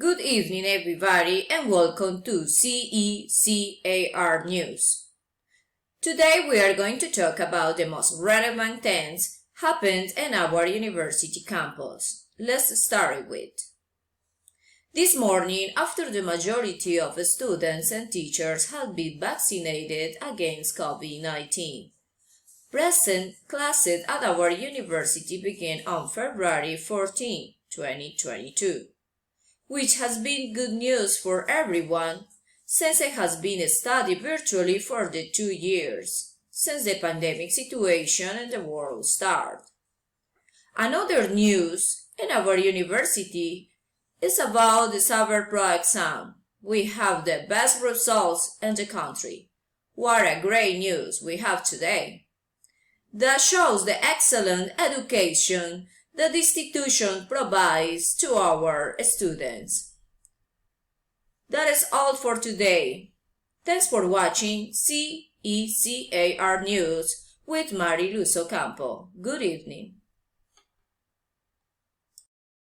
Good evening, everybody, and welcome to Cecar News. Today we are going to talk about the most relevant things happened in our university campus. Let's start with. This morning, after the majority of students and teachers had been vaccinated against COVID-19, present classes at our university began on February 14, 2022. Which has been good news for everyone, since it has been studied virtually for the 2 years since the pandemic situation in the world started. Another news in our university is about the Cecar Pro exam. We have the best results in the country. What a great news we have today! That shows the excellent education that the institution provides to our students. That is all for today. Thanks for watching CECAR News with Mariluso Campo. Good evening.